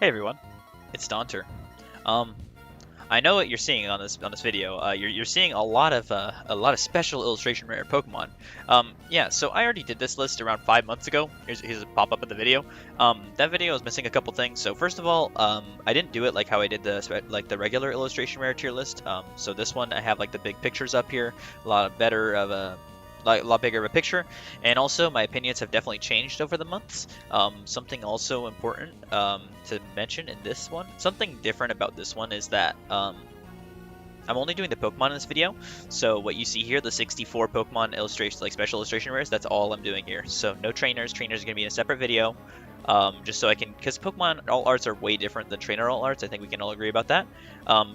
Hey everyone, it's Daunter. Um, I know what you're seeing on this video. You're seeing a lot of special illustration rare Pokemon. Yeah. So I already did this list around 5 months ago. Here's a pop up of the video. That video is missing a couple things. So first of all, I didn't do it like how I did the regular illustration rare tier list. So this one I have like the big pictures up here, a lot better of a lot bigger of a picture, and also my opinions have definitely changed over the months. Something also important to mention in this one, something different about this one is that I'm only doing the Pokemon in this video, so what you see here, the 64 Pokemon illustrations, like special illustration rares, that's all I'm doing here. So no trainers. Trainers are going to be in a separate video, just so I can, because Pokemon alt arts are way different than trainer alt arts. I think we can all agree about that.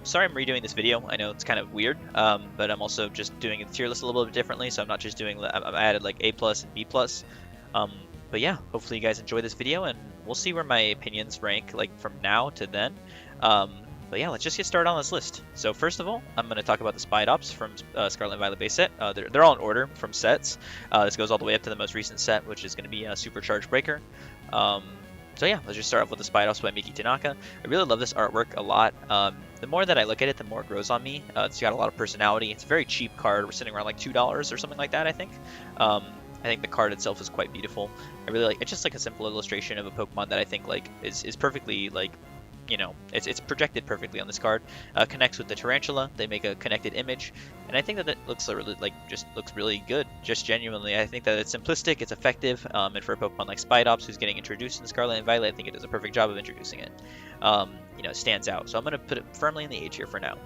Sorry I'm redoing this video. I know it's kind of weird, but I'm also just doing the tier list a little bit differently, so I'm not just doing, I added like A plus and B plus. But yeah, hopefully you guys enjoy this video, and we'll see where my opinions rank like from now to then. But yeah, let's just get started on this list. So first of all, I'm going to talk about the Spidops from Scarlet and Violet base set. They're all in order from sets. This goes all the way up to the most recent set, which is going to be Supercharged Breaker. So yeah, let's just start off with the Spidops by Miki Tanaka. I really love this artwork a lot. The more that I look at it, the more it grows on me. It's got a lot of personality. It's a very cheap card. We're sitting around like $2 or something like that, I think. I think the card itself is quite beautiful. I really like it's just like a simple illustration of a Pokemon that I think like is perfectly like, you know, it's projected perfectly on this card. Connects with the tarantula. They make a connected image, and I think that it looks really looks really good. Just genuinely, I think that it's simplistic, it's effective, and for a Pokemon like Spidops, who's getting introduced in Scarlet and Violet, I think it does a perfect job of introducing it. You know, it stands out. So I'm gonna put it firmly in the A tier for now.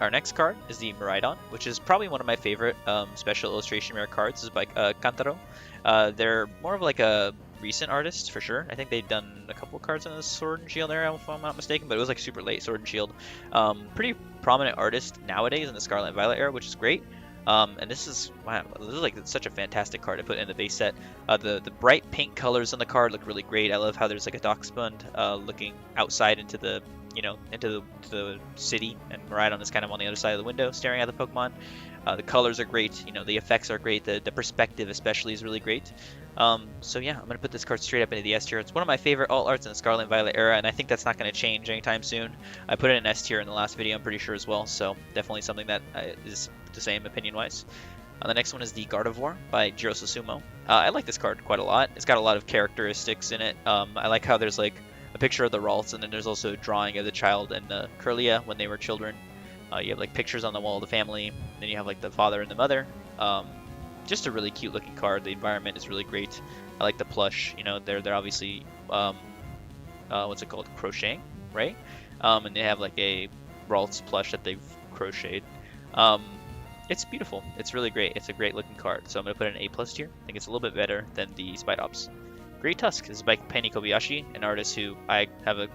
Our next card is the Miraidon, which is probably one of my favorite special illustration rare cards. This is by Kantaro. They're more of like a recent artist for sure. I think they've done a couple cards in the Sword and Shield era, if I'm not mistaken, but it was like super late Sword and Shield. Pretty prominent artist nowadays in the Scarlet and Violet era, which is great. And this is wow, this is like such a fantastic card to put in the base set. The bright pink colors on the card look really great. I love how there's like a Dachshund looking outside into the into the city, and Miraidon is kind of on the other side of the window staring at the Pokemon. The colors are great, you know, the effects are great, the perspective especially is really great. So yeah, I'm going to put this card straight up into the S tier. It's one of my favorite alt arts in the Scarlet and Violet era, and I think that's not going to change anytime soon. I put it in S tier in the last video, I'm pretty sure as well, so definitely something that is the same opinion-wise. The next one is the Gardevoir by Jiro Susumu. I like this card quite a lot. It's got a lot of characteristics in it. I like how there's like a picture of the Ralts, and then there's also a drawing of the child and Curlia when they were children. You have like pictures on the wall of the family, then you have like the father and the mother. Just a really cute looking card. The environment is really great. I like the plush. You know, they're obviously what's it called, crocheting, right? And they have like a Ralts plush that they've crocheted. It's beautiful. It's really great. It's a great looking card. So I'm gonna put it in A plus tier. I think it's a little bit better than the Spidops. Great Tusk. This is by Penny Kobayashi, an artist who I have a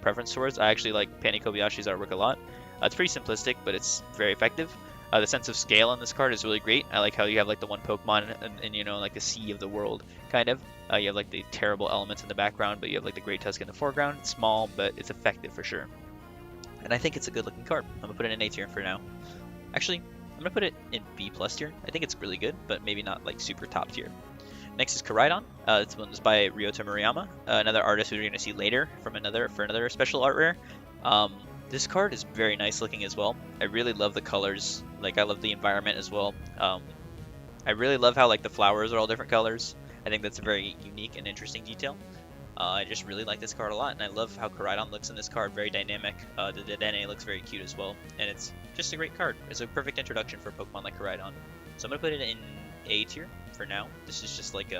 preference towards. I actually like Penny Kobayashi's artwork a lot. It's pretty simplistic, but it's very effective. The sense of scale on this card is really great. I like how you have like the one Pokemon and you know, like the sea of the world, kind of. You have like the terrible elements in the background, but you have like the Great Tusk in the foreground. It's small, but it's effective for sure. And I think it's a good looking card. I'm gonna put it in A tier for now. Actually, I'm gonna put it in B plus tier. I think it's really good, but maybe not like super top tier. Next is Koraidon. This one is by Ryota Murayama, another artist who we're gonna see later from another special art rare. This card is very nice looking as well. I really love the colors. Like, I love the environment as well. I really love how like the flowers are all different colors. I think that's a very unique and interesting detail. I just really like this card a lot, and I love how Koraidon looks in this card. Very dynamic. The Dedenne looks very cute as well, and it's just a great card. It's a perfect introduction for a Pokemon like Koraidon. So I'm gonna put it in A tier for now. This is just like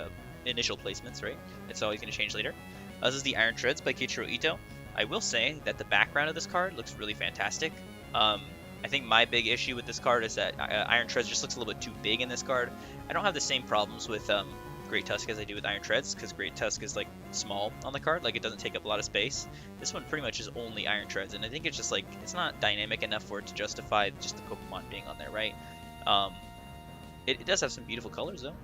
initial placements, right? It's always gonna change later. This is the Iron Treads by Keiichiro Ito. I will say that the background of this card looks really fantastic. I think my big issue with this card is that Iron Treads just looks a little bit too big in this card. I don't have the same problems with Great Tusk as I do with Iron Treads, because Great Tusk is like small on the card, like it doesn't take up a lot of space. This one pretty much is only Iron Treads, and I think it's just like, it's not dynamic enough for it to justify just the Pokemon being on there, right? It does have some beautiful colors though,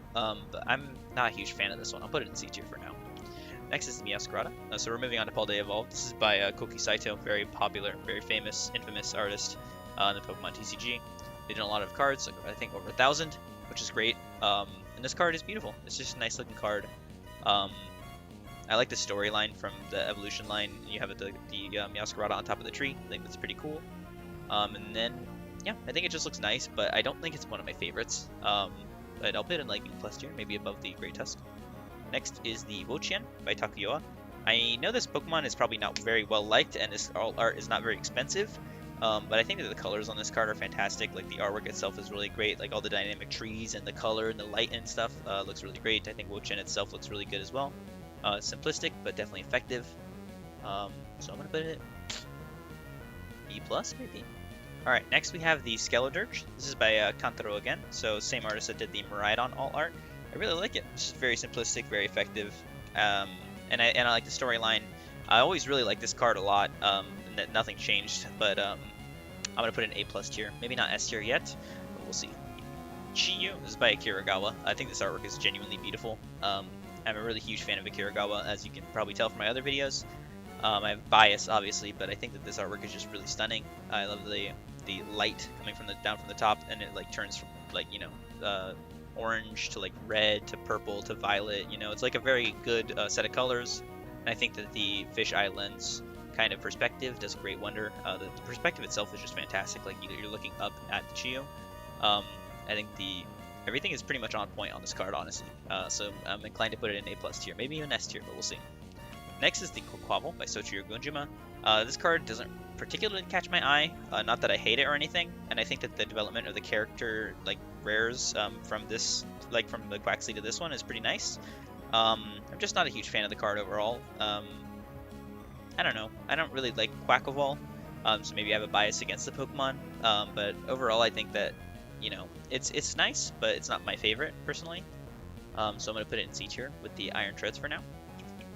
but I'm not a huge fan of this one. I'll put it in C tier for now. Next is Meowscarada. So we're moving on to Paldea Evolved. This is by Koki Saito, very popular, very famous, infamous artist in the Pokemon TCG. They did a lot of cards, like, I think over 1,000, which is great. And this card is beautiful. It's just a nice looking card. I I like the storyline from the evolution line. You have the Masquerade on top of the tree. I think that's pretty cool. And then, yeah, I think it just looks nice, but I don't think it's one of my favorites. But I'll put it in like B+ tier, maybe above the Great Tusk. Next is the Wochien by Takuyoa. I know this Pokemon is probably not very well liked, and this art is not very expensive. But I think that the colors on this card are fantastic. Like the artwork itself is really great. Like all the dynamic trees and the color and the light and stuff looks really great. I think Wochien itself looks really good as well. Simplistic, but definitely effective. So I'm gonna put it B+ maybe. Alright, next we have the Skeledirge. This is by Kantaro again, so same artist that did the Miraidon alt art. I really like it. It's just very simplistic, very effective, and I like the storyline. I always really like this card a lot, and that nothing changed, but I'm going to put it in A+ tier. Maybe not S tier yet, but we'll see. Chiyu, this is by Akiragawa. I think this artwork is genuinely beautiful. I'm a really huge fan of Akiragawa, as you can probably tell from my other videos. I have bias, obviously, but I think that this artwork is just really stunning. I love the light coming from down from the top, and it like turns from like orange to like red to purple to violet. It's like a very good set of colors, and I think that the fisheye lens kind of perspective does a great wonder. The perspective itself is just fantastic. Like you're looking up at the Chiyu. I think everything is pretty much on point on this card, honestly. So I'm inclined to put it in A+ tier, maybe even S tier, but we'll see. Next is the Quaquaval by Soichiro Gonjima. This card doesn't particularly catch my eye, not that I hate it or anything, and I think that the development of the character, like rares from this, like from the Quaxley to this one, is pretty nice. I'm just not a huge fan of the card overall. I don't know. I don't really like Quaquaval, so maybe I have a bias against the Pokemon. But overall, I think that it's nice, but it's not my favorite personally. So I'm gonna put it in C tier with the Iron Treads for now.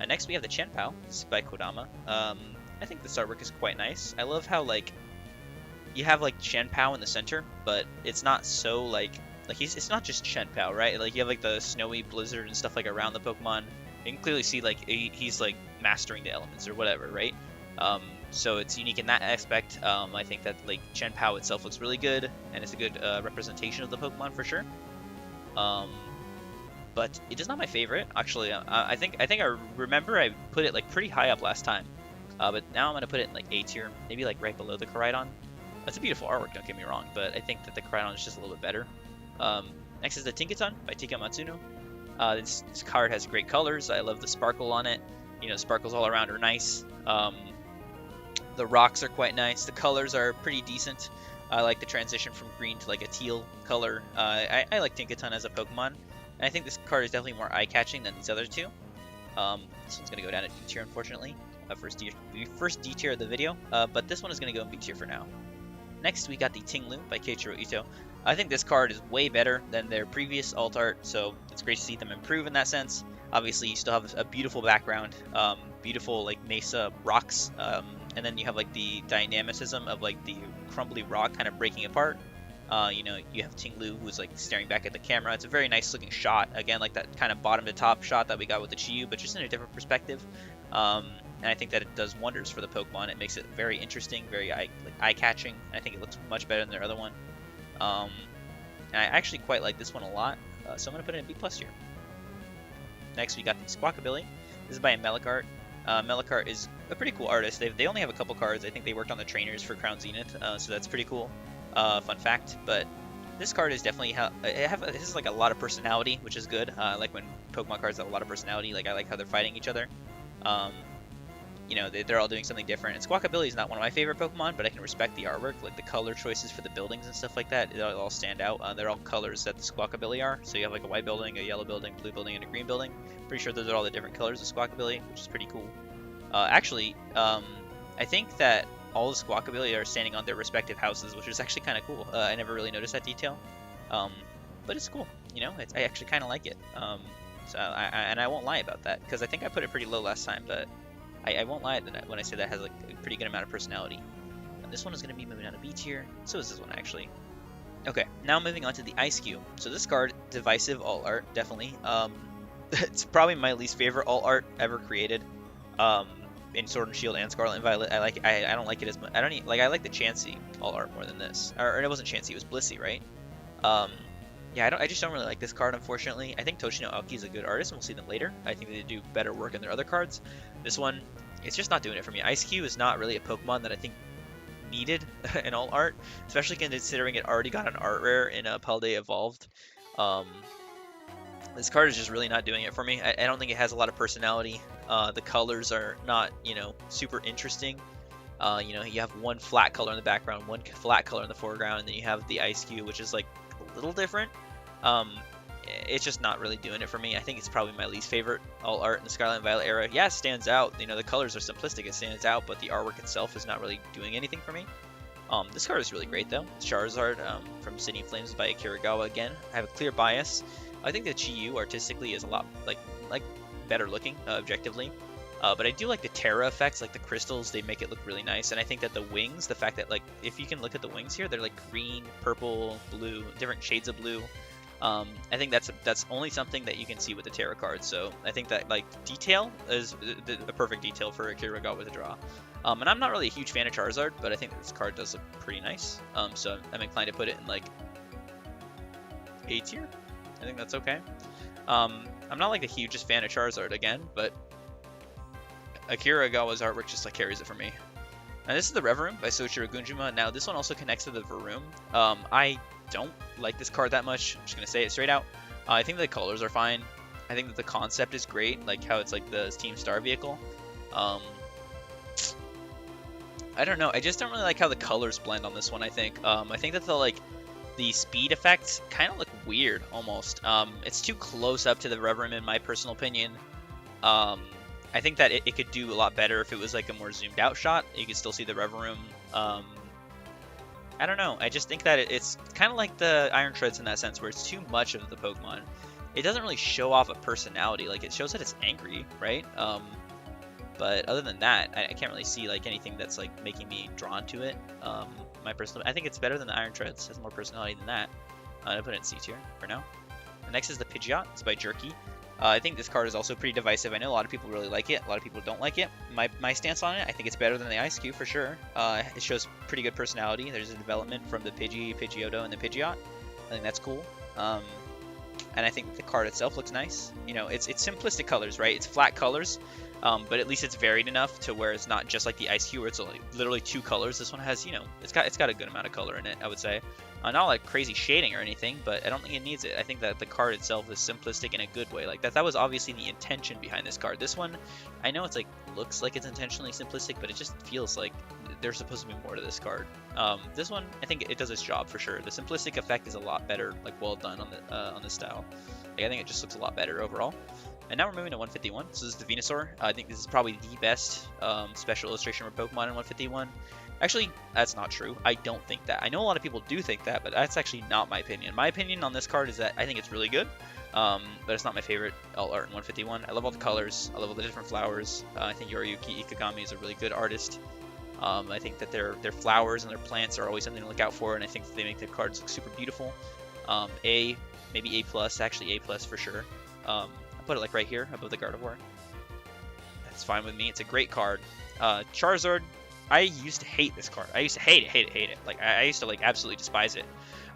Next we have the Chenpao. This is by Kodama. I think this artwork is quite nice. I love how like you have like Chenpao in the center, but it's not so like it's not just Chenpao, right? Like you have like the snowy blizzard and stuff like around the Pokemon. You can clearly see like he's like mastering the elements or whatever, right? So it's unique in that aspect. I think that like Chenpao itself looks really good, and it's a good representation of the Pokemon for sure. But it is not my favorite, actually. I think I remember I put it like pretty high up last time, but now I'm gonna put it in like A tier, maybe like right below the Koraidon. That's a beautiful artwork, don't get me wrong, but I think that the Koraidon is just a little bit better. Next is the Tinkaton by Tika Matsuno. This card has great colors. I love the sparkle on it. Sparkles all around are nice. The rocks are quite nice. The colors are pretty decent. I like the transition from green to like a teal color. I like Tinkaton as a Pokemon. And I think this card is definitely more eye-catching than these other two. This one's going to go down to D tier, unfortunately. First D tier of the video. But this one is going to go in B tier for now. Next, we got the Tinglu by Keiichiro Ito. I think this card is way better than their previous alt art, so it's great to see them improve in that sense. Obviously, you still have a beautiful background, beautiful like mesa rocks, and then you have like the dynamicism of like the crumbly rock kind of breaking apart. You have Tinglu who's like staring back at the camera. It's a very nice looking shot. Again, like that kind of bottom to top shot that we got with the Chiyu, but just in a different perspective. And I think that it does wonders for the Pokemon. It makes it very interesting, very eye-catching. I think it looks much better than their other one. And I actually quite like this one a lot, so I'm going to put it in B+ tier. Next, we got the Squawkabilly. This is by Melicart. Melicart is a pretty cool artist. They only have a couple cards. I think they worked on the trainers for Crown Zenith, so that's pretty cool. Fun fact, but this card is definitely this is like a lot of personality, which is good. I like when Pokemon cards have a lot of personality. Like I like how they're fighting each other. They're all doing something different. And Squawkabilly is not one of my favorite Pokemon, but I can respect the artwork, like the color choices for the buildings and stuff like that. They all stand out. They're all colors that the Squawkabilly are. So you have like a white building, a yellow building, blue building, and a green building. Pretty sure those are all the different colors of Squawkabilly, which is pretty cool. Actually, I think that all the Squawkabilly are standing on their respective houses, which is actually kind of cool. I never really noticed that detail, but it's cool. I actually kind of like it. I won't lie about that, because I think I put it pretty low last time, but I won't lie when I say that has like a pretty good amount of personality. And this one is going to be moving on to B tier. So is this one actually. Okay, now moving on to the Ice Cube. So this card, divisive alt art, definitely. It's probably my least favorite alt art ever created. In Sword and Shield and Scarlet and Violet, I don't like it as much. I like the Chansey alt art more than this. Or it wasn't Chansey, it was Blissey, right? Yeah, Yeah, I just don't really like this card, unfortunately. I think Toshino Aoki is a good artist, and we'll see them later. I think they do better work in their other cards. This one, it's just not doing it for me. Ice Cube is not really a Pokemon that I think needed in all art, especially considering it already got an art rare in Paldea Evolved. Um, this card is just really not doing it for me. I don't think it has a lot of personality. The colors are not, super interesting. You have one flat color in the background, one flat color in the foreground, and then you have the Ice Cube, which is like a little different. Um, it's just not really doing it for me. I think it's probably my least favorite all art in the Scarlet and Violet era. Yeah, it stands out. The colors are simplistic, it stands out, but the artwork itself is not really doing anything for me. This card is really great though. It's Charizard from City of Flames by Akiragawa again. I have a clear bias. I think the Chi-Yu artistically is a lot like better looking objectively. But I do like the Terra effects, like the crystals, they make it look really nice. And I think that the wings, the fact that like if you can look at the wings here, they're like green, purple, blue, different shades of blue. I think that's only something that you can see with the Terra cards. So I think that like detail is a perfect detail for Akiragawa to draw. And I'm not really a huge fan of Charizard, but I think this card does look pretty nice. So I'm inclined to put it in like A tier. I think that's okay. I'm not like the hugest fan of Charizard again, but Akiragawa's artwork just like carries it for me. And this is the Reverum by Soichiro Gunjima. Now this one also connects to the Varoom. I don't like this card that much. I'm just gonna say it straight out. I think the colors are fine. I think that the concept is great, like how it's like the Team Star vehicle. I don't know. I just don't really like how the colors blend on this one. I think that the speed effects kind of look weird almost. It's too close up to the Reverum in my personal opinion. I think that it could do a lot better if it was like a more zoomed out shot. You could still see the Reverum. I don't know. I just think that it's kind of like the Iron Treads in that sense, where it's too much of the Pokemon. It doesn't really show off a personality. Like it shows that it's angry, right? But other than that, I can't really see like anything that's like making me drawn to it. I think it's better than the Iron Treads. It has more personality than that. I'm gonna put it in C tier for now. The next is the Pidgeot. It's by Jerky. I think this card is also pretty divisive. I know a lot of people really like it. A lot of people don't like it. My stance on it, I think it's better than the Ice Cube for sure. It shows pretty good personality. There's a development from the Pidgeotto, and the Pidgeot. I think that's cool. And I think the card itself looks nice. It's simplistic colors, right? It's flat colors, but at least it's varied enough to where it's not just like the Ice Cube, where it's only literally two colors. This one has, it's got a good amount of color in it, I would say. Not like crazy shading or anything, but I don't think it needs it. I think that the card itself is simplistic in a good way. Like that was obviously the intention behind this card. This one, I know it's like looks like it's intentionally simplistic, but it just feels like there's supposed to be more to this card. This one, I think it does its job for sure. The simplistic effect is a lot better, like well done on this style. Like, I think it just looks a lot better overall. And now we're moving to 151. So this is the Venusaur. I think this is probably the best special illustration for Pokemon in 151. Actually, that's not true. I don't think that. I know a lot of people do think that, but that's actually not my opinion. My opinion on this card is that I think it's really good, but it's not my favorite alt art in 151. I love all the colors. I love all the different flowers. I think Yoriyuki Ikegami is a really good artist. I think that their flowers and their plants are always something to look out for, and I think that they make their cards look super beautiful. Maybe A+, actually A+ for sure. I'll put it like right here above the Gardevoir. That's fine with me. It's a great card. Charizard. I used to hate this card. I used to hate it. Like I used to like absolutely despise it.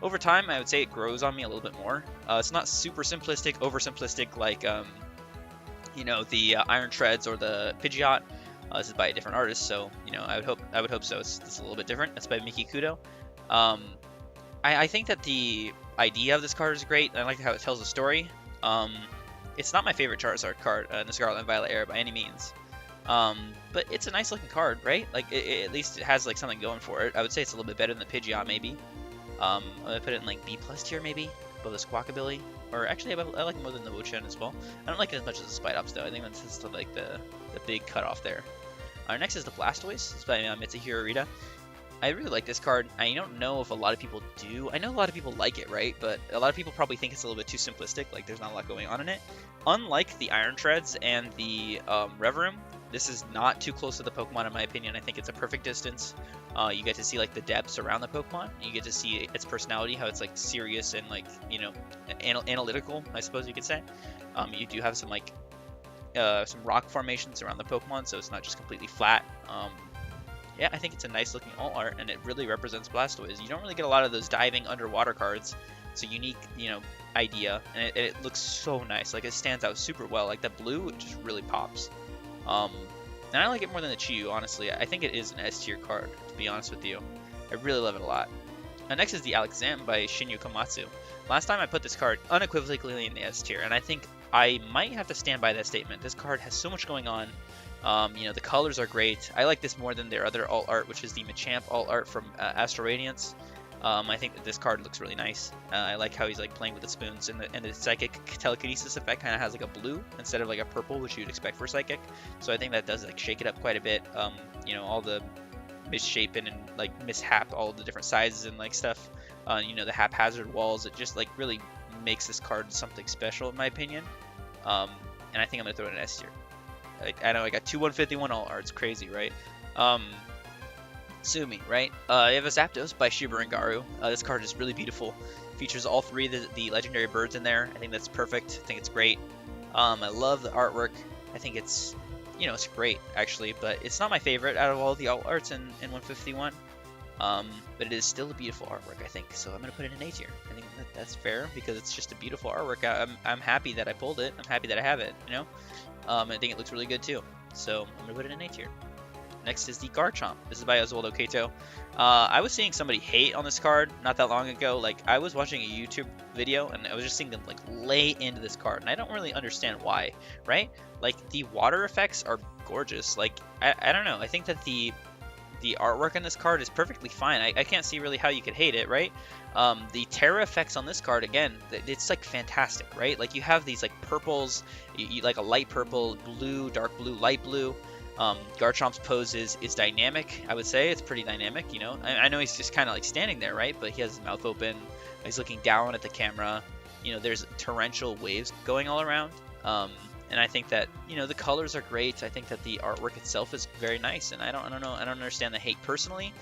Over time, I would say it grows on me a little bit more. It's not super simplistic, oversimplistic like the Iron Treads or the Pidgeot. This is by a different artist, so I would hope so. It's a little bit different. That's by Miki Kudo. I think that the idea of this card is great. I like how it tells a story. It's not my favorite Charizard card in the Scarlet and Violet era by any means. But it's a nice looking card, right? Like at least it has like something going for it. I would say it's a little bit better than the Pidgeot maybe. I'm gonna put it in like B+ tier maybe, above the Squawkabilly. Or actually I like it more than the Wo-Chien as well. I don't like it as much as the Spidops though. I think that's just like the big cutoff there. Our next is the Blastoise. It's by Mitsuhiro Rita. I really like this card. I don't know if a lot of people do. I know a lot of people like it, right? But a lot of people probably think it's a little bit too simplistic. Like there's not a lot going on in it. Unlike the Iron Treads and the Reverum, this is not too close to the Pokemon in my opinion. I think it's a perfect distance. You get to see like the depths around the Pokemon. You get to see its personality, how it's like serious and like analytical, I suppose you could say. You do have some like some rock formations around the Pokemon, so it's not just completely flat. Yeah, I think it's a nice looking alt art, and it really represents Blastoise. You don't really get a lot of those diving underwater cards. It's a unique, idea, and it looks so nice. Like, it stands out super well. Like, the blue, it just really pops. Um, and I like it more than the Chiyu, honestly. I think it is an S tier card, to be honest with you. I really love it a lot. Next is the Alakazam by Shinyu Komatsu. Last time I put this card unequivocally in the S tier, and I think I might have to stand by that statement. This card has so much going on. The colors are great. I like this more than their other alt art, which is the Machamp alt art from Astral Radiance. I think that this card looks really nice. I like how he's like playing with the spoons, and the psychic telekinesis effect kind of has like a blue instead of like a purple, which you'd expect for psychic. So I think that does like shake it up quite a bit. All the misshapen and like mishap, all the different sizes and like stuff. The haphazard walls. It just like really makes this card something special in my opinion. And I think I'm gonna throw it in S tier. I know I got two 151 alt arts, crazy, right? Sumi, right? You have a Zapdos by Shiba Ringaru. This card is really beautiful. Features all three of the legendary birds in there. I think that's perfect. I think it's great. I love the artwork. I think it's, it's great actually, but it's not my favorite out of all the alt arts in 151. But it is still a beautiful artwork, I think. So I'm gonna put it in A tier. I think that's fair because it's just a beautiful artwork. I'm happy that I pulled it. I'm happy that I have it. I think it looks really good too. So I'm gonna put it in A tier. Next is the Garchomp. This is by Oswaldo Kato. I was seeing somebody hate on this card not that long ago. Like, I was watching a YouTube video and I was just seeing them like lay into this card, and I don't really understand why, right? Like, the water effects are gorgeous. Like, I don't know. I think that the artwork on this card is perfectly fine. I can't see really how you could hate it, right? The Terra effects on this card, again, it's like fantastic, right? Like, you have these like purples, you like a light purple, blue, dark blue, light blue. Garchomp's pose is dynamic. I would say it's pretty dynamic. I know he's just kind of like standing there, right? But he has his mouth open. He's looking down at the camera. There's torrential waves going all around. And I think that the colors are great. I think that the artwork itself is very nice. And I don't know. I don't understand the hate personally.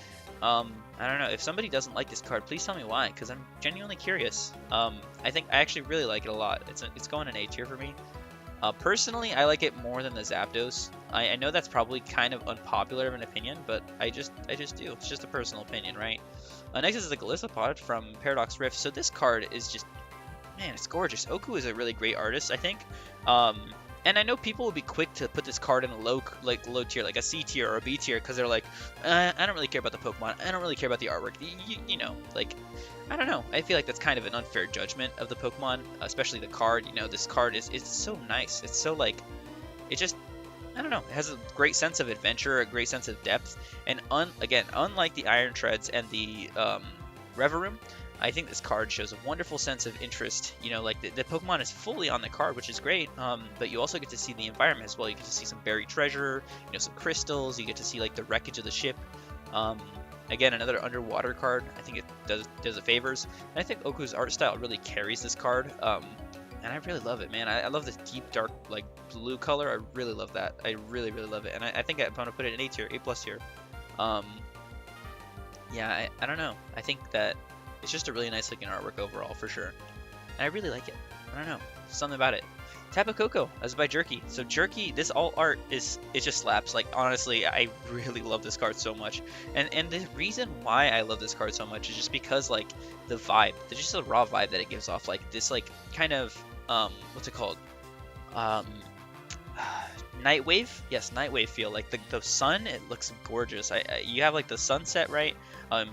I don't know. If somebody doesn't like this card, please tell me why, because I'm genuinely curious. I actually really like it a lot. It's going in A tier for me. Personally, I like it more than the Zapdos. I know that's probably kind of unpopular of an opinion, but I just do. It's just a personal opinion, right? Next is the Galissapod from Paradox Rift. So this card is just, man, it's gorgeous. Oku is a really great artist, I think. And I know people will be quick to put this card in a low tier, like a C tier or a B tier, because they're like, I don't really care about the Pokemon. I don't really care about the artwork. Like, I don't know. I feel like that's kind of an unfair judgment of the Pokemon, especially the card. This card is so nice. It's so like, it just, I don't know. It has a great sense of adventure, a great sense of depth, and again, unlike the Iron Treads and the Reverum, I think this card shows a wonderful sense of interest. Like the Pokemon is fully on the card, which is great. But you also get to see the environment as well. You get to see some buried treasure, some crystals. You get to see like the wreckage of the ship. Again, another underwater card. I think it does it favors. And I think Oku's art style really carries this card. And I really love it, man. I love this deep, dark, like blue color. I really love that. I really, really love it. And I think I'm gonna put it in A tier, A+ tier. Yeah, I don't know. I think that it's just a really nice looking artwork overall, for sure. And I really like it. I don't know. Something about it. Tapu Koko, as by Jerky. So Jerky, this alt art it just slaps. Like, honestly, I really love this card so much. And the reason why I love this card so much is just because, like, the vibe. There's just a raw vibe that it gives off. Like, this, like, kind of, what's it called? Nightwave? Yes, Nightwave feel. Like, the sun, it looks gorgeous. You have, like, the sunset, right?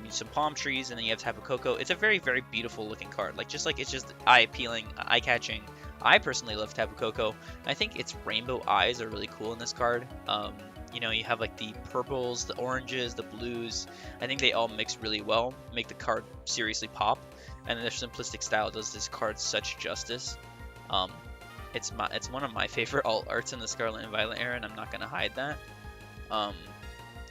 Some palm trees, and then you have Tapu Koko. It's a very, very beautiful looking card. Like, it's just eye-appealing, eye-catching. I personally love Tapu Koko. I think its rainbow eyes are really cool in this card. You have, like, the purples, the oranges, the blues. I think they all mix really well, make the card seriously pop. And their simplistic style does this card such justice. It's one of my favorite alt arts in the Scarlet and Violet era, and I'm not gonna hide that.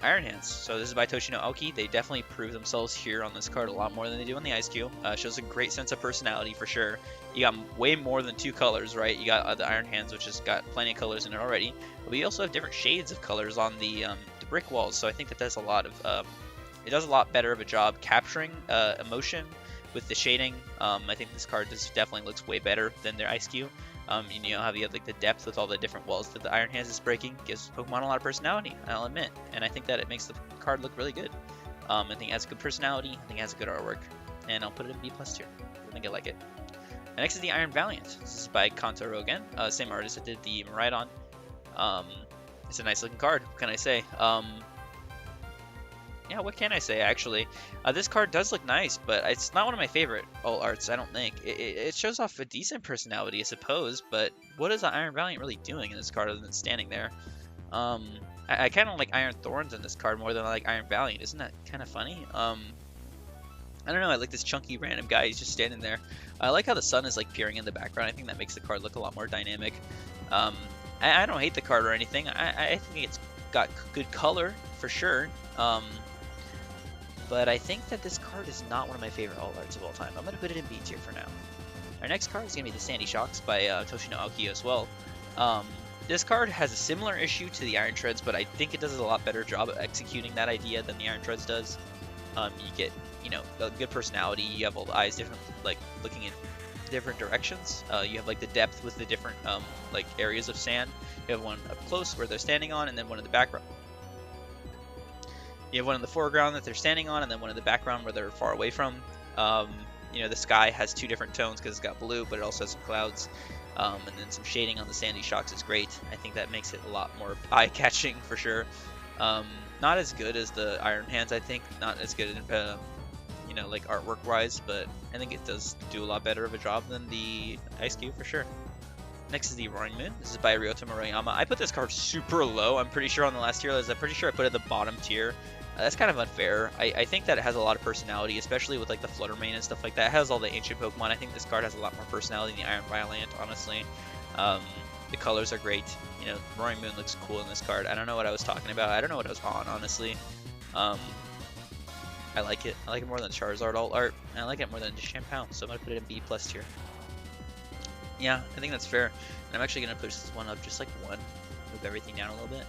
Iron Hands. So this is by Toshino Aoki. They definitely prove themselves here on this card a lot more than they do on the Ice Cube. Shows a great sense of personality for sure. You got way more than two colors, right? You got the Iron Hands, which has got plenty of colors in it already. But you also have different shades of colors on the brick walls. So I think that does a lot of it does a lot better of a job capturing emotion with the shading. I think this card definitely looks way better than their Ice Cube. How you have like the depth with all the different walls that the Iron Hands is breaking gives Pokemon a lot of personality, I'll admit, and I think that it makes the card look really good. I think it has good personality, I think it has a good artwork, and I'll put it in B+ tier. think I like it. And next is the Iron Valiant. This is by Kantaro again, same artist that did the Miraidon. It's a nice looking card. What can I say? Yeah, what can I say, actually? This card does look nice, but it's not one of my favorite alt arts, I don't think. It shows off a decent personality, I suppose, but what is the Iron Valiant really doing in this card other than standing there? I kind of like Iron Thorns in this card more than I like Iron Valiant. Isn't that kind of funny? I don't know, I like this chunky random guy. He's just standing there. I like how the sun is like peering in the background. I think that makes the card look a lot more dynamic. I don't hate the card or anything. I think it's got good color, for sure. But I think that this card is not one of my favorite alt arts of all time. I'm going to put it in B tier for now. Our next card is going to be the Sandy Shocks by Toshino Aokiyo as well. This card has a similar issue to the Iron Treads, but I think it does a lot better job of executing that idea than the Iron Treads does. You get, you know, a good personality. You have all the eyes different, like looking in different directions. You have like the depth with the different like areas of sand. You have one up close where they're standing on, and then one in the background. You have one in the foreground that they're standing on, and then one in the background where they're far away from. You know, the sky has two different tones because it's got blue, but it also has some clouds. And then some shading on the Sandy Shocks is great. I think that makes it a lot more eye-catching for sure. Not as good as the Iron Hands, I think. Not as good, you know, like artwork-wise, but I think it does do a lot better of a job than the Ice Cube for sure. Next is the Roaring Moon. This is by Ryota Murayama. I put this card super low. I'm pretty sure on the last tier list. I'm pretty sure I put it at the bottom tier. That's kind of unfair. I think that it has a lot of personality, especially with like the Flutter Mane and stuff like that. It has all the ancient Pokemon. I think this card has a lot more personality than the Iron Valiant, honestly. The colors are great. You know, Roaring Moon looks cool in this card. I don't know what I was talking about. I don't know what I was on, honestly. I like it. I like it more than Charizard alt art, and I like it more than Shampoo, so I'm going to put it in B+ tier. Yeah, I think that's fair. And I'm actually going to push this one up just like one. Move everything down a little bit.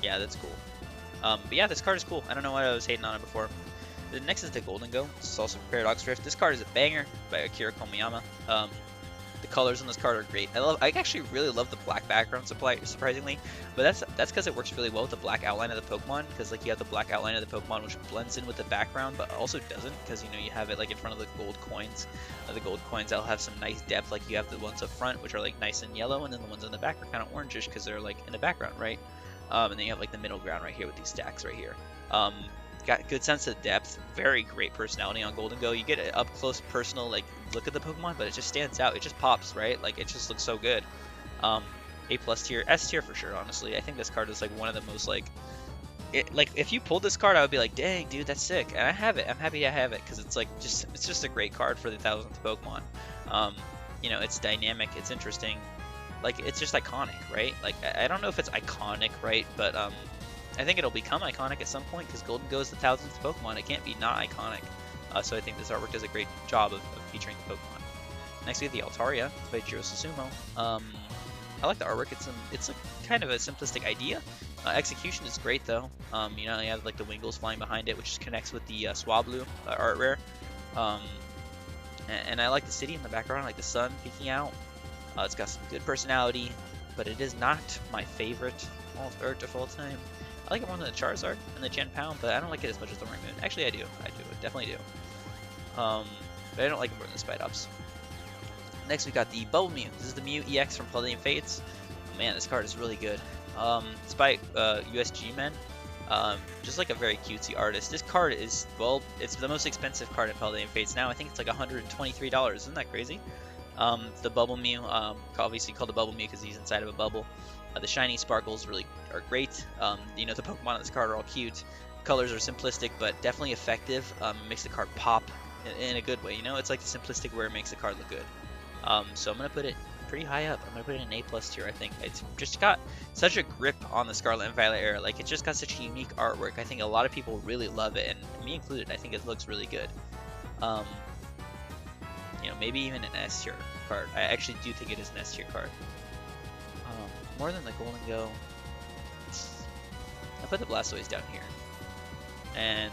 Yeah, that's cool. But yeah, this card is cool. I don't know why I was hating on it before. The next is the Golden Go. This is also Paradox Rift. This card is a banger by Akira Komiyama. The colors on this card are great. I actually really love the black background surprisingly, but that's because it works really well with the black outline of the Pokemon. Because like you have the black outline of the Pokemon which blends in with the background, but also doesn't, because you know you have it like in front of the gold coins. The gold coins that'll have some nice depth. Like you have the ones up front which are like nice and yellow, and then the ones in the back are kind of orangish because they're like in the background, right? And then you have like the middle ground right here with these stacks right here. Got good sense of depth, very great personality on Golden Go. You get an up close personal like look at the Pokemon, but it just stands out. It just pops, right? Like it just looks so good. A+ tier, S tier for sure. Honestly, I think this card is like one of the most like if you pulled this card, I would be like, dang, dude, that's sick. And I have it. I'm happy I have it because it's like it's just a great card for the 1000th Pokemon. You know, it's dynamic, it's interesting. Like it's just iconic, right? Like I don't know if it's iconic, right? But I think it'll become iconic at some point because Golden Go is the 1000th Pokemon. It can't be not iconic. So I think this artwork does a great job of featuring the Pokemon. Next we have the Altaria by Jiro Susumu. I like the artwork. It's like kind of a simplistic idea. Execution is great though. You know, you have like the Wingles flying behind it, which connects with the Swablu art rare. And I like the city in the background, I like the sun peeking out. It's got some good personality, but it is not my favorite alt art of all time. I like it more than the Charizard and the Gen Pound, but I don't like it as much as the Roaring Moon. Actually, I do. I definitely do. But I don't like it more than the Spidops. Next, we got the Bubble Mew. This is the Mew EX from Palladium Fates. Oh, man, this card is really good. It's by USG Men. Just like a very cutesy artist. This card is, well, it's the most expensive card in Palladium Fates now. I think it's like $123. Isn't that crazy? The Bubble Mew, obviously called the Bubble Mew because he's inside of a bubble. The shiny sparkles really are great. You know, the Pokemon on this card are all cute. Colors are simplistic, but definitely effective. Makes the card pop in a good way. You know, it's like the simplistic where it makes the card look good. So I'm gonna put it pretty high up. I'm gonna put it in A+ tier. I think it's just got such a grip on the Scarlet and Violet era. Like it's just got such a unique artwork. I think a lot of people really love it, and me included. I think it looks really good. You know, maybe even an S tier card. I actually do think it is an S tier card. More than the Golden Go, I put the Blastoise down here. And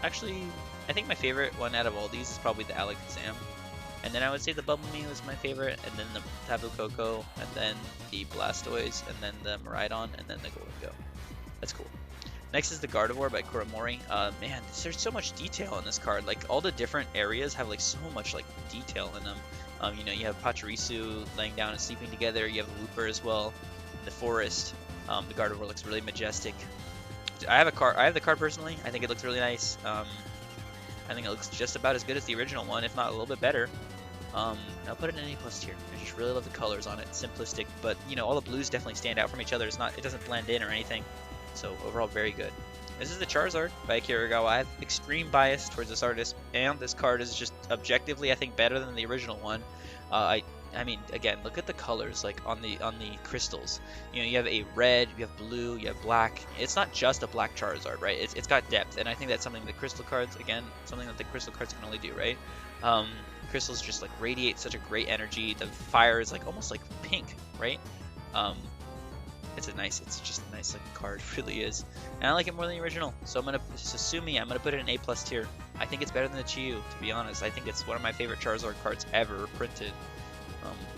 actually, I think my favorite one out of all these is probably the Alakazam. And then I would say the Bubble Mew is my favorite, and then the Tapu Koko, and then the Blastoise, and then the Miraidon, and then the Golden Go. That's cool. Next is the Gardevoir by Kuramori. Man, there's so much detail in this card. Like all the different areas have like so much like detail in them. You know, you have Pachirisu laying down and sleeping together. You have Looper as well in the forest. The Gardevoir looks really majestic. I have the card personally. I think it looks really nice. I think it looks just about as good as the original one, if not a little bit better. I'll put it in an A+ tier. I just really love the colors on it. It's simplistic, but you know, all the blues definitely stand out from each other. It doesn't blend in or anything. So overall, very good. This is the Charizard by Kiragawa. I have extreme bias towards this artist, and this card is just objectively, I think, better than the original one. I mean, again, look at the colors, like on the crystals. You know, you have a red, you have blue, you have black. It's not just a black Charizard, right? It's got depth, and I think that's something the crystal cards, again, something that the crystal cards can only do, right? Crystals just like radiate such a great energy. The fire is like almost like pink, right? It's just a nice looking card, it really is. And I like it more than the original, so I'm gonna put it in A+ tier. I think it's better than the Chiyu, to be honest. I think it's one of my favorite Charizard cards ever printed.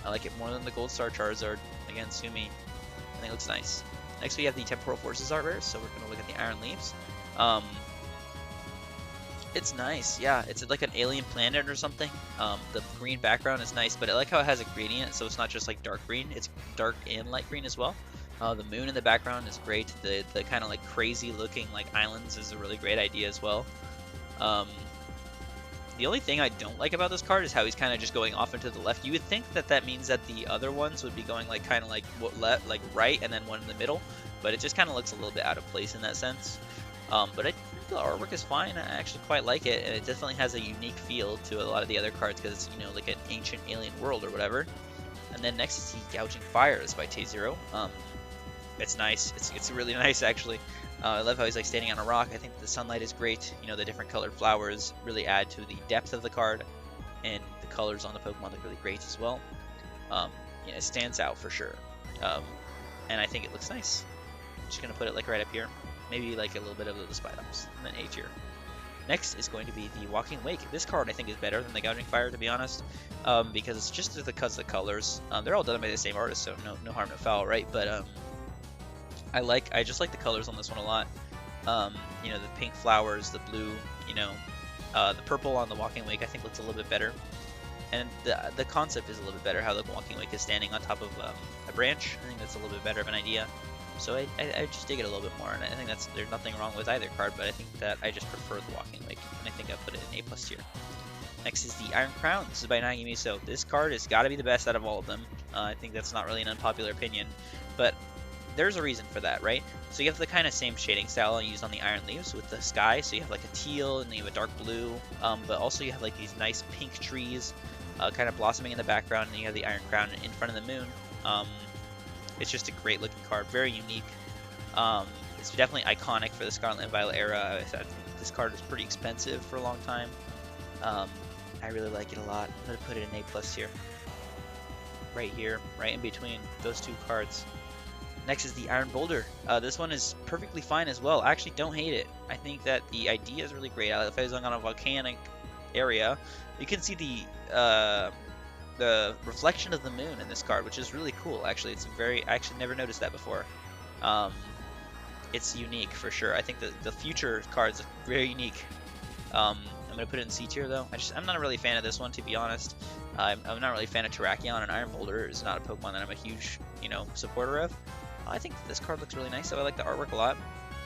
I like it more than the Gold Star Charizard. Again, Sumi, I think it looks nice. Next we have the Temporal Forces art rare, so we're gonna look at the Iron Leaves. It's nice, yeah. It's like an alien planet or something. The green background is nice, but I like how it has a gradient, so it's not just like dark green. It's dark and light green as well. The moon in the background is great. The kind of like crazy looking like islands is a really great idea as well. The only thing I don't like about this card is how he's kind of just going off into the left. You would think that that means that the other ones would be going like kind of like left, like right, and then one in the middle, but it just kind of looks a little bit out of place in that sense. But I think the artwork is fine. I actually quite like it, and it definitely has a unique feel to a lot of the other cards because it's, you know, like an ancient alien world or whatever. And then next is the Gouging Fires by T0. It's nice. It's really nice actually. I love how he's like standing on a rock. I think the sunlight is great. You know, the different colored flowers really add to the depth of the card, and the colors on the Pokemon look really great as well. Yeah, it stands out for sure. And I think it looks nice. I'm just gonna put it like right up here. Maybe like a little bit of the Spidops, and then A tier. Next is going to be the Walking Wake. This card I think is better than the Gouging Fire, to be honest, because it's just because of the colors. They're all done by the same artist, so no harm, no foul, right? But I just like the colors on this one a lot. You know, the pink flowers, the blue, you know, the purple on the Walking Wake I think looks a little bit better, and the concept is a little bit better. How the Walking Wake is standing on top of a branch. I think that's a little bit better of an idea. So I just dig it a little bit more, and I think there's nothing wrong with either card, but I think that I just prefer the Walking Wake, and I think I put it in A+ tier. Next is the Iron Crown. This is by Nagimiso. This card has got to be the best out of all of them. I think that's not really an unpopular opinion, but there's a reason for that, right? So you have the kind of same shading style used on the Iron Leaves with the sky. So you have like a teal, and then you have a dark blue, but also you have like these nice pink trees kind of blossoming in the background, and you have the Iron Crown in front of the moon. It's just a great looking card, very unique. It's definitely iconic for the Scarlet and Violet era. This card was pretty expensive for a long time. I really like it a lot. I'm going to put it in A+ here. Right here, right in between those two cards. Next is the Iron Boulder. This one is perfectly fine as well. I actually don't hate it. I think that the idea is really great. If I was on a volcanic area, you can see the reflection of the moon in this card, which is really cool. Actually, I actually never noticed that before. It's unique for sure. I think the future cards are very unique. I'm gonna put it in C tier though. I'm not really a fan of this one, to be honest. I'm not really a fan of Terrakion, and Iron Boulder is not a Pokemon that I'm a huge, you know, supporter of. I think this card looks really nice, so I like the artwork a lot.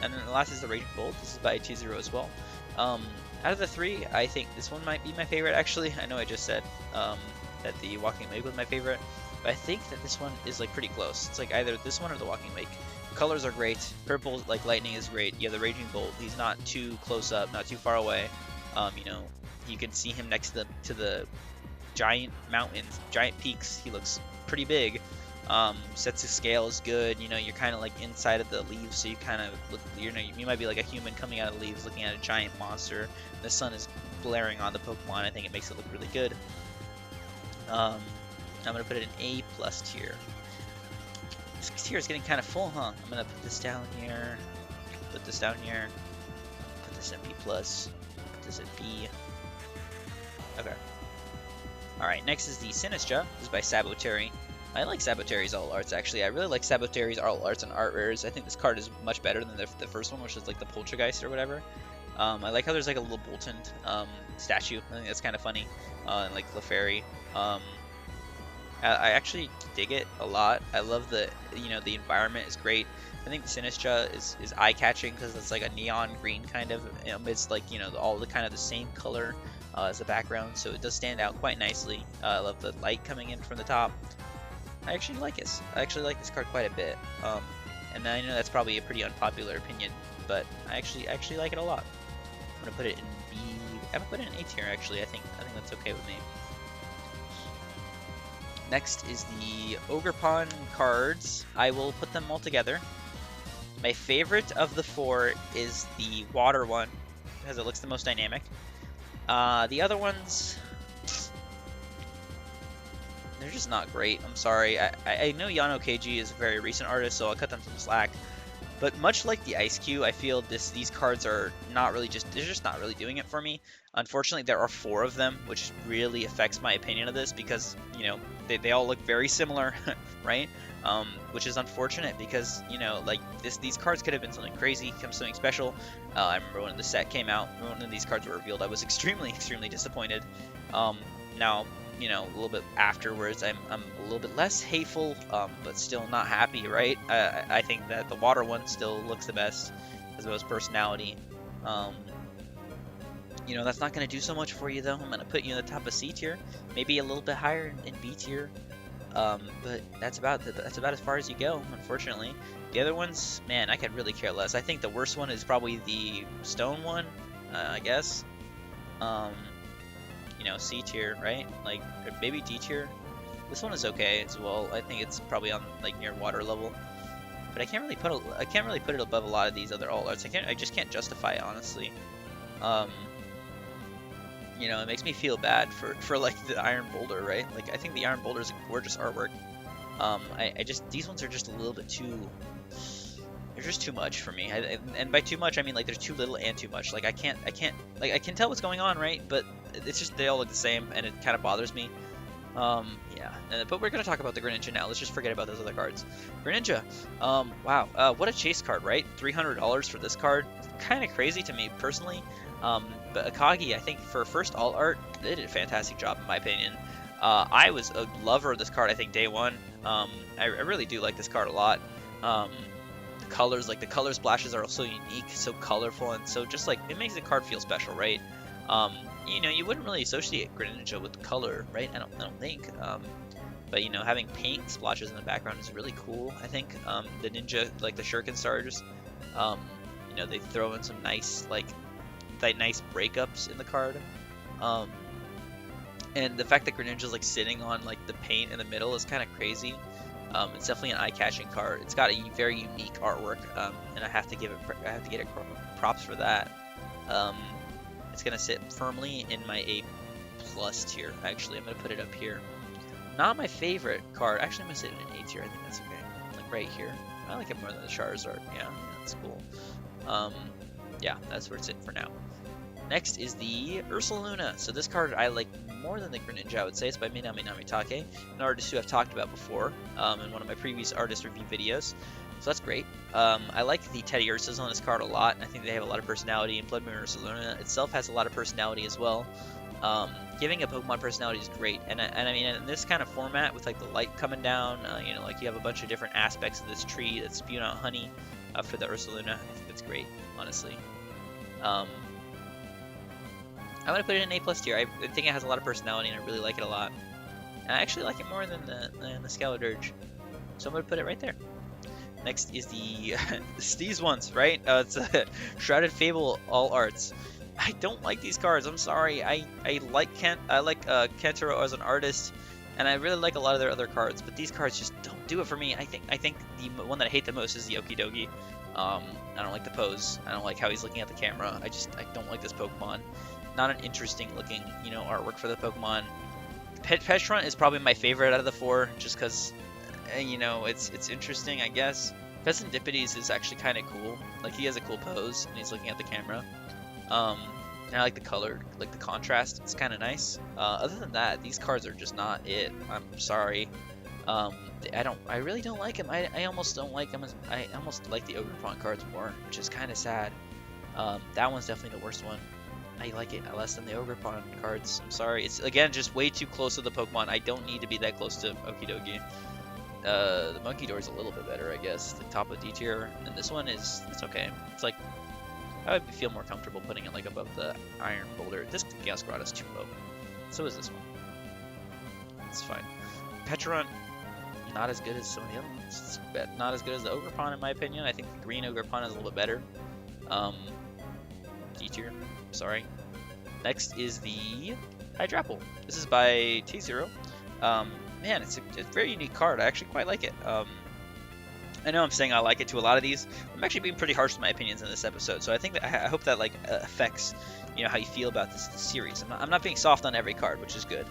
And then the last is the Raging Bolt. This is by T0 as well. Out of the three, I think this one might be my favorite actually. I know I just said that the Walking Wake was my favorite, but I think that this one is like pretty close. It's like either this one or the Walking Wake. The colors are great. Purple, like lightning, is great. You have the Raging Bolt. He's not too close up, not too far away. You know, you can see him next to the giant mountains, giant peaks. He looks pretty big. Sets of scale is good. You know, you're kind of like inside of the leaves, so you kind of look. You know, you might be like a human coming out of the leaves, looking at a giant monster. The sun is blaring on the Pokemon. I think it makes it look really good. I'm gonna put it in A+ tier. This tier is getting kind of full, huh? I'm gonna put this down here. Put this down here. Put this in B+. Put this in B. Okay. All right. Next is the Sinistra. This is by Saboteri. I like Sabotari's alt arts actually. I really like Sabotari's alt arts and art rares. I think this card is much better than the first one, which is like the Poltergeist or whatever. I like how there's like a little Bolton statue. I think that's kind of funny. And like Clefairy. I actually dig it a lot. I love the the environment is great. I think Sinistra is eye-catching because it's like a neon green kind of amidst like all the kind of the same color as the background, so it does stand out quite nicely. I love the light coming in from the top. I actually like this. I actually like this card quite a bit. And I know that's probably a pretty unpopular opinion, but I actually like it a lot. I'm gonna put it in B. I'm gonna put it in A tier actually. I think that's okay with me. Next is the Ogerpon cards. I will put them all together. My favorite of the four is the water one because it looks the most dynamic. The other ones, they're just not great. I'm sorry. I know Yano KG is a very recent artist, so I'll cut them some slack. But much like the Ice Cube, I feel these cards are not really they're just not really doing it for me. Unfortunately, there are 4 of them, which really affects my opinion of this because, they all look very similar, right? Which is unfortunate because, like these cards could have been something crazy, something special. I remember when the set came out, when these cards were revealed, I was extremely disappointed. Now, a little bit afterwards, I'm a little bit less hateful, but still not happy, right? I think that the water one still looks the best, as well as personality. That's not going to do so much for you, though. I'm going to put you in the top of C tier, maybe a little bit higher in B tier. But that's about as far as you go, unfortunately. The other ones, man, I could really care less. I think the worst one is probably the stone one, I guess. C tier, right? Like maybe D tier. This one is okay as well. I think it's probably on like near water level, but I can't really put it above a lot of these other alt arts. I just can't justify it, honestly. It makes me feel bad for like the Iron Boulder, right? Like I think the Iron Boulder is a gorgeous artwork. These ones are just a little bit too. They're just too much for me. And by too much, I mean like there's too little and too much. Like I can tell what's going on, right? But it's just they all look the same, and it kind of bothers me. Yeah. But we're gonna talk about the Greninja now. Let's just forget about those other cards. Greninja. Wow. What a chase card, right? $300 for this card. Kind of crazy to me personally. But Akagi, I think for first alt art, they did a fantastic job in my opinion. I was a lover of this card. I think day one. I really do like this card a lot. The colors, like the color splashes, are so unique, so colorful, and so just like it makes the card feel special, right? You wouldn't really associate Greninja with color, right? I don't think. But having paint splashes in the background is really cool. I think the ninja, like the Shuriken stars, they throw in some nice nice breakups in the card. And the fact that Greninja's like sitting on like the paint in the middle is kind of crazy. It's definitely an eye-catching card. It's got a very unique artwork, and I have to get it props for that. It's gonna sit firmly in my A+ tier. Actually, I'm gonna put it up here. Not my favorite card. Actually, I'm gonna sit in an A tier. I think that's okay. Like right here. I like it more than the Charizard. Yeah, that's cool. Yeah, that's where it's at for now. Next is the Ursaluna. So this card I like more than the Greninja, I would say. It's by Minami Namitake, an artist who I've talked about before in one of my previous artist review videos. So that's great. I like the Teddy Ursas on this card a lot. I think they have a lot of personality, and Blood Moon Ursaluna itself has a lot of personality as well. Giving a Pokemon personality is great, and I mean in this kind of format with like the light coming down, like you have a bunch of different aspects of this tree that's spewing out honey for the Ursaluna. I think that's great, honestly. I'm gonna put it in A+ tier. I think it has a lot of personality, and I really like it a lot. And I actually like it more than the Skeledirge, so I'm gonna put it right there. Next is the these ones, right? It's Shrouded Fable all arts. I don't like these cards. I'm sorry. I like Kentaro as an artist, and I really like a lot of their other cards, but these cards just don't do it for me. I think the one that I hate the most is the Okidogi. I don't like the pose. I don't like how he's looking at the camera. I don't like this Pokemon. Not an interesting looking, artwork for the Pokemon. Pechron is probably my favorite out of the 4, just because, it's interesting, I guess. Phesandipides is actually kind of cool. Like, he has a cool pose, and he's looking at the camera. And I like the color, like the contrast. It's kind of nice. Other than that, these cards are just not it. I'm sorry. Um, I really don't like him. I almost don't like him. I almost like the Ogerpon cards more, which is kind of sad. That one's definitely the worst one. I like it less than the Ogerpon cards. I'm sorry. It's, again, just way too close to the Pokemon. I don't need to be that close to Okidogi. The Monkey Door is a little bit better, I guess. The top of D tier. And this one is, it's okay. It's like, I would feel more comfortable putting it like above the Iron Boulder. This Gastrodon is too low. So is this one. It's fine. Petron, not as good as some of the other ones. It's not as good as the Ogerpon in my opinion. I think the green Ogerpon is a little bit better. D tier. Sorry. Next is the Hydrapple. This is by T0. Man, it's a very unique card. I actually quite like it. I know I'm saying I like it to a lot of these. I'm actually being pretty harsh with my opinions in this episode, so I think that I hope that like affects, you know, how you feel about this series. I'm not being soft on every card, which is good.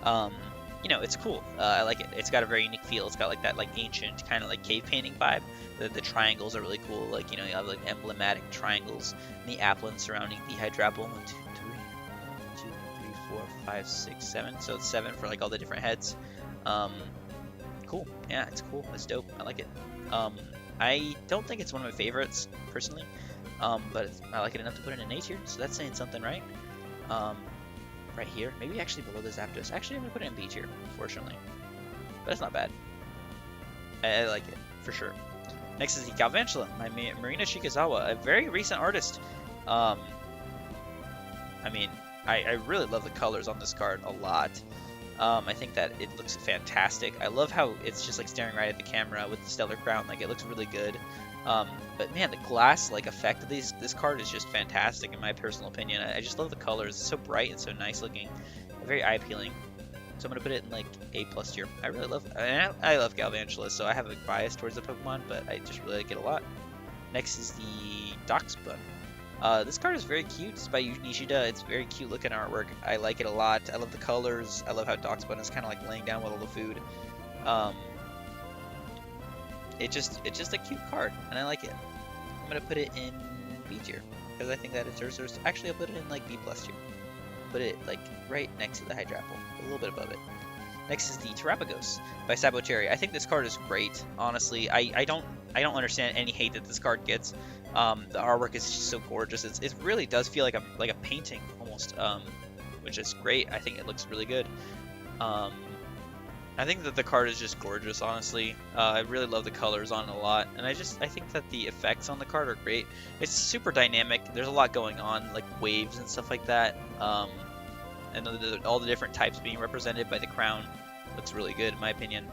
You know, it's cool. I like it. It's got a very unique feel. It's got like that like ancient kind of like cave painting vibe. The triangles are really cool. Like, you know, you have like emblematic triangles and the applin surrounding the Hydrapple. 1, 2, 3, 4, 5, 6, 7. So it's 7 for like all the different heads. Cool. Yeah, it's cool. It's dope. I like it. I don't think it's one of my favorites personally, but I like it enough to put it in A tier. So that's saying something, right? Right here, maybe actually below the Zapdos. Actually, I'm gonna put it in B tier, unfortunately, but it's not bad. I like it for sure. Next is the Galvantula, my Marina Shikazawa, a very recent artist. I mean, I really love the colors on this card a lot. I think that it looks fantastic. I love how it's just like staring right at the camera with the stellar crown. Like, it looks really good. But man, the glass like effect of this card is just fantastic in my personal opinion. I just love the colors. It's so bright and so nice looking, very eye appealing. So I'm gonna put it in like A+ tier. I really love, I love Galvantula, so I have a bias towards the Pokemon, but I just really like it a lot. Next is the Doxbun. This card is very cute. It's by Nishida. It's very cute looking artwork. I like it a lot. I love the colors. I love how Doxbun is kind of like laying down with all the food. It's just a cute card, and I like it. I'm gonna put it in B tier because I think that it deserves. Actually, I'll put it in like B+ tier. Put it like right next to the Hydrapple, a little bit above it. Next is the Terapagos by Saboteur. I think this card is great. Honestly, I don't understand any hate that this card gets. The artwork is just so gorgeous. It really does feel like a painting almost, which is great. I think it looks really good. I think that the card is just gorgeous, honestly. I really love the colors on it a lot, and I think that the effects on the card are great. It's super dynamic. There's a lot going on, like waves and stuff like that. And all the different types being represented by the crown looks really good in my opinion.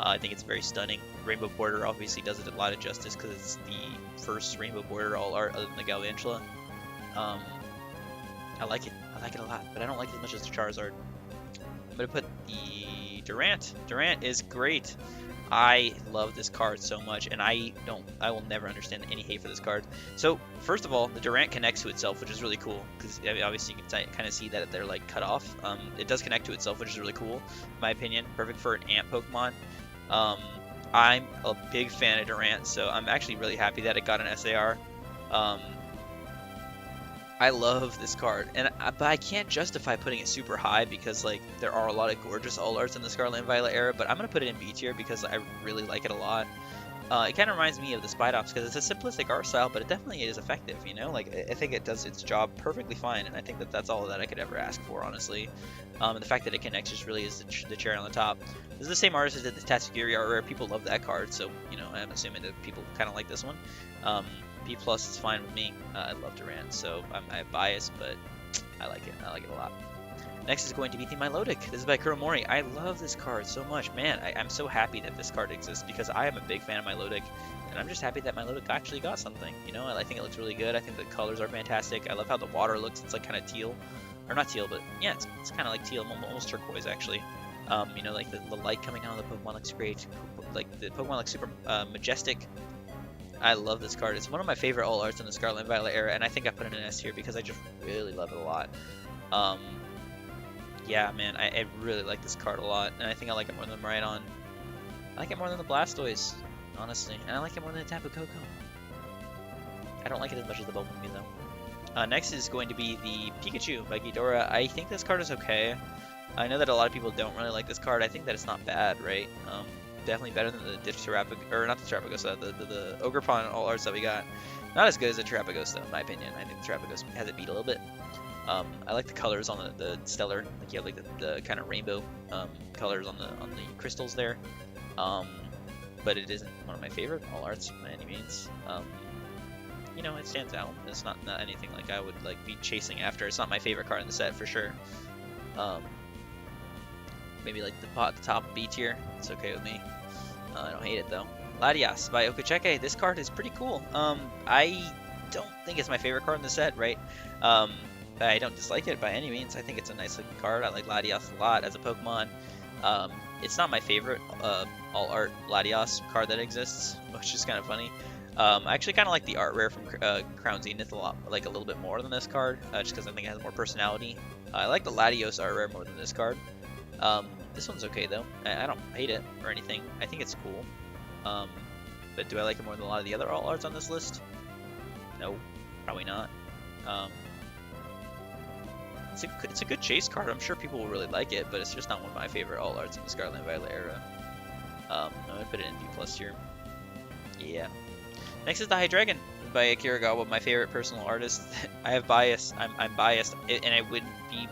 I think it's very stunning. Rainbow border obviously does it a lot of justice because it's the first rainbow border all art other than the Galvantula. I like it. I like it a lot, but I don't like it as much as the Charizard. I'm gonna put the Durant. Durant is great. I love this card so much, and I will never understand any hate for this card. So first of all, the Durant connects to itself, which is really cool because obviously you can kind of see that they're like cut off. It does connect to itself, which is really cool, in my opinion. Perfect for an ant Pokemon. I'm a big fan of Durant, so I'm actually really happy that it got an SAR. I love this card, but I can't justify putting it super high because like there are a lot of gorgeous all arts in the Scarlet and Violet era, but I'm gonna put it in B tier because I really like it a lot. It kind of reminds me of the Spidops because it's a simplistic art style, but it definitely is effective, you know? Like, I think it does its job perfectly fine, and I think that that's all that I could ever ask for, honestly. And the fact that it connects just really is the cherry on the top. This is the same artist that did the Tatsugiri art rare. People love that card, so, you know, I'm assuming that people kind of like this one. B+ is fine with me. I love Durant, so I have bias, but I like it. I like it a lot. Next is going to be the Milotic. This is by Kuromori. I love this card so much. Man, I'm so happy that this card exists because I am a big fan of Milotic, and I'm just happy that Milotic actually got something. You know, I think it looks really good. I think the colors are fantastic. I love how the water looks. It's like kind of teal. Or not teal, but yeah, it's kind of like teal, almost turquoise actually. You know, like the light coming out of the Pokemon looks great. Like the Pokemon looks super majestic. I love this card. It's one of my favorite all arts in the Scarlet and Violet era, and I think I put it in S tier because I just really love it a lot. Yeah, man, I really like this card a lot, and I think I like it more than the Rhydon. I like it more than the Blastoise, honestly, and I like it more than the Tapu Koko. I don't like it as much as the Bumblebee, though. Next is going to be the Pikachu by Ghidorah. I think this card is okay. I know that a lot of people don't really like this card. I think that it's not bad, right? Definitely better than the Terapagos, or not the Terapagos, the Ogerpon All Arts that we got. Not as good as the Terapagos, though, in my opinion. I think the Terapagos has it beat a little bit. I like the colors on the Stellar. Like you have like the kind of rainbow colors on the crystals there. But it isn't one of my favorite All Arts by any means. You know, it stands out. It's not anything like I would like be chasing after. It's not my favorite card in the set for sure. Maybe like the top B tier. It's okay with me. I don't hate it though. Latias by Okacheke. This card is pretty cool. I don't think it's my favorite card in the set, right? I don't dislike it by any means. I think it's a nice looking card. I like Latias a lot as a Pokemon. It's not my favorite all art Latias card that exists, which is kind of funny. I actually kind of like the art rare from Crown Zenith a little bit more than this card, just because I think it has more personality. I like the Latios art rare more than this card. This one's okay though. I don't hate it or anything. I think it's cool. But do I like it more than a lot of the other all arts on this list? No, probably not. It's a good chase card. I'm sure people will really like it, but it's just not one of my favorite all arts in the Scarlet and Violet era. I'm gonna put it in B+ tier. Yeah. Next is the Hydreigon by Akira Gawa, my favorite personal artist. I have bias. I'm biased, and I wouldn't be,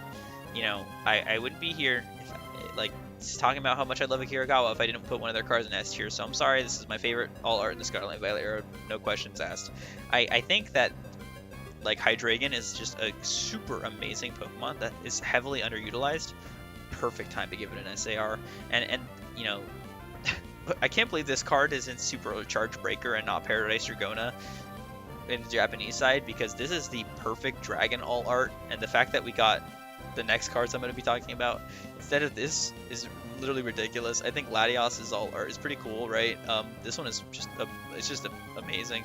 you know, I wouldn't be here if, like, talking about how much I love Akira Gawa if I didn't put one of their cards in S tier. So I'm sorry. This is my favorite all art in the Scarlet and Violet era. No questions asked. I think that like Hydreigon is just a super amazing Pokemon that is heavily underutilized. Perfect time to give it an SAR, and you know. I can't believe this card is in Supercharge Breaker and not Paradise Dragona in the Japanese side, because this is the perfect Dragon all art, and the fact that we got the next cards I'm going to be talking about instead of this is literally ridiculous. I think Latios' all art is pretty cool, right? This one is just amazing.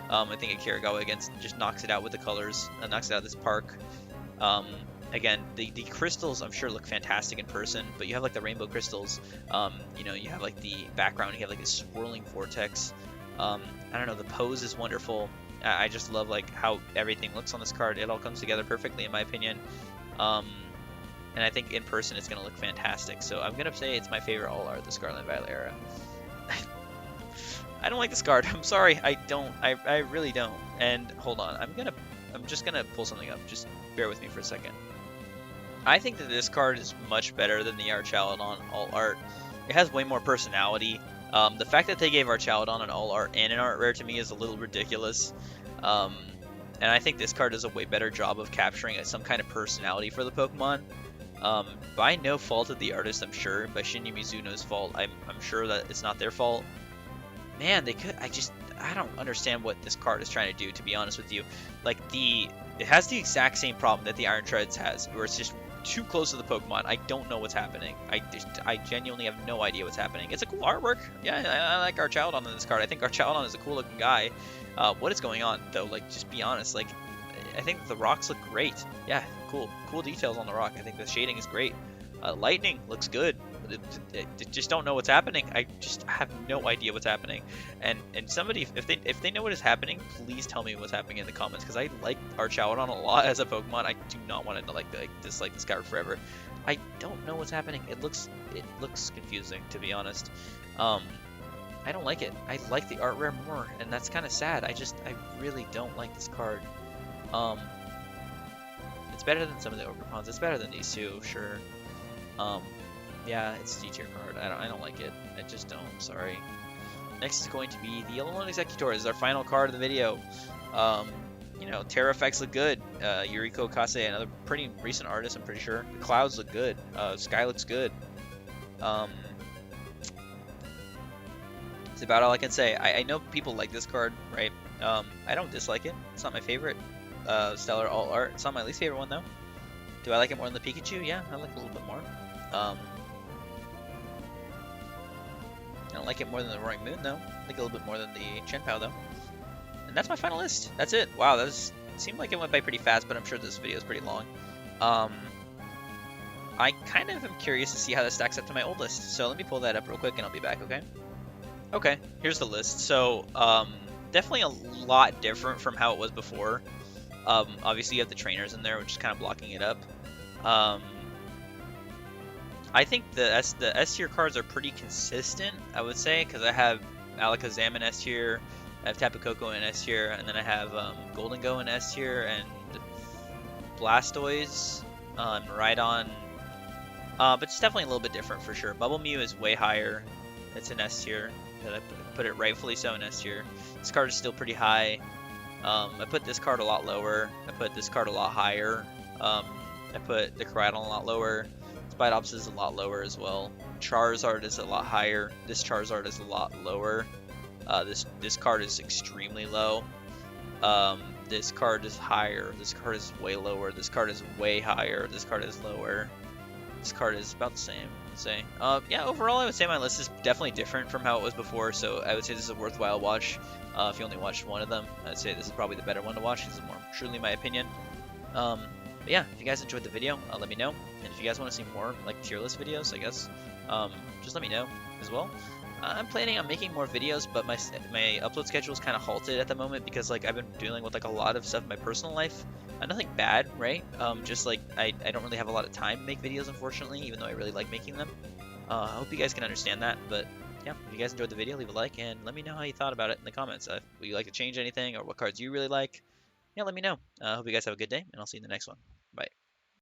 I think Akira Gawa again just knocks it out with the colors, knocks it out of this park. Again, the crystals I'm sure look fantastic in person, but you have like the rainbow crystals, you know, you have like the background, you have like a swirling vortex. I don't know, the pose is wonderful. I just love like how everything looks on this card. It all comes together perfectly in my opinion. And I think in person it's going to look fantastic. So I'm going to say it's my favorite all art, the Scarlet and Violet era. I don't like this card. I'm sorry. I don't. I really don't. And hold on. I'm just going to pull something up. Just bear with me for a second. I think that this card is much better than the Archaladon all art. It has way more personality. The fact that they gave Archaladon an all art and an art rare to me is a little ridiculous. And I think this card does a way better job of capturing some kind of personality for the Pokemon. By no fault of the artist, I'm sure. By Shinya Mizuno's fault, I'm sure that it's not their fault. Man, they could. I don't understand what this card is trying to do, to be honest with you. Like it has the exact same problem that the Iron Treads has, where it's just too close to the Pokemon. I don't know what's happening. I genuinely have no idea what's happening. It's a cool artwork. Yeah, I like Archaladon in this card. I think Archaladon is a cool looking guy. What is going on though? Like, just be honest. Like, I think the rocks look great. Yeah, cool details on the rock. I think the shading is great. Lightning looks good. Just don't know what's happening. I just have no idea what's happening. And somebody, if they know what is happening, please tell me what's happening in the comments, because I like Archaladon a lot as a Pokemon. I do not want to dislike this card forever. I don't know what's happening. It looks confusing, to be honest. I don't like it. I like the art rare more, and that's kind of sad. I really don't like this card. It's better than some of the Ogerpons. It's better than these two, sure. Yeah, it's D tier card. I don't like it. I just don't. I'm sorry. Next is going to be the Yellow Lone Executor. This is our final card of the video. You know, Terra effects look good. Yuriko Kase, another pretty recent artist, I'm pretty sure. The clouds look good. Sky looks good. That's about all I can say. I know people like this card, right? I don't dislike it. It's not my favorite Stellar all art. It's not my least favorite one though. Do I like it more than the Pikachu? Yeah, I like it a little bit more. I don't like it more than the Roaring Moon though. I like it a little bit more than the Chenpao though. And that's my final list. That's it. Wow, it seemed like it went by pretty fast, but I'm sure this video is pretty long. I kind of am curious to see how this stacks up to my old list. So let me pull that up real quick and I'll be back, okay? Okay, here's the list. So definitely a lot different from how it was before. Obviously you have the trainers in there, which is kind of blocking it up. I think the S tier cards are pretty consistent, I would say, because I have Alakazam in S tier, I have Tapu Koko in S tier, and then I have Golden Go in S tier, and Blastoise, Rhydon, but it's definitely a little bit different for sure. Bubble Mew is way higher. It's in S tier. I put it rightfully so in S tier. This card is still pretty high. I put this card a lot lower. I put this card a lot higher. I put the Koraidon a lot lower. Spidops is a lot lower as well. Charizard is a lot higher. This Charizard is a lot lower. This card is extremely low. This card is higher. This card is way lower. This card is way higher. This card is lower. This card is about the same, I'd say. Yeah, overall, I would say my list is definitely different from how it was before, so I would say this is a worthwhile watch. If you only watched one of them, I'd say this is probably the better one to watch. This is more truly my opinion. But yeah, if you guys enjoyed the video, let me know. And if you guys want to see more like tier list videos, I guess, just let me know as well. I'm planning on making more videos, but my upload schedule is kind of halted at the moment because like I've been dealing with like a lot of stuff in my personal life. Nothing bad, right? Just like I don't really have a lot of time to make videos, unfortunately, even though I really like making them. I hope you guys can understand that. But yeah, if you guys enjoyed the video, leave a like and let me know how you thought about it in the comments. Would you like to change anything or what cards you really like? Yeah, let me know. I hope you guys have a good day, and I'll see you in the next one. Bye.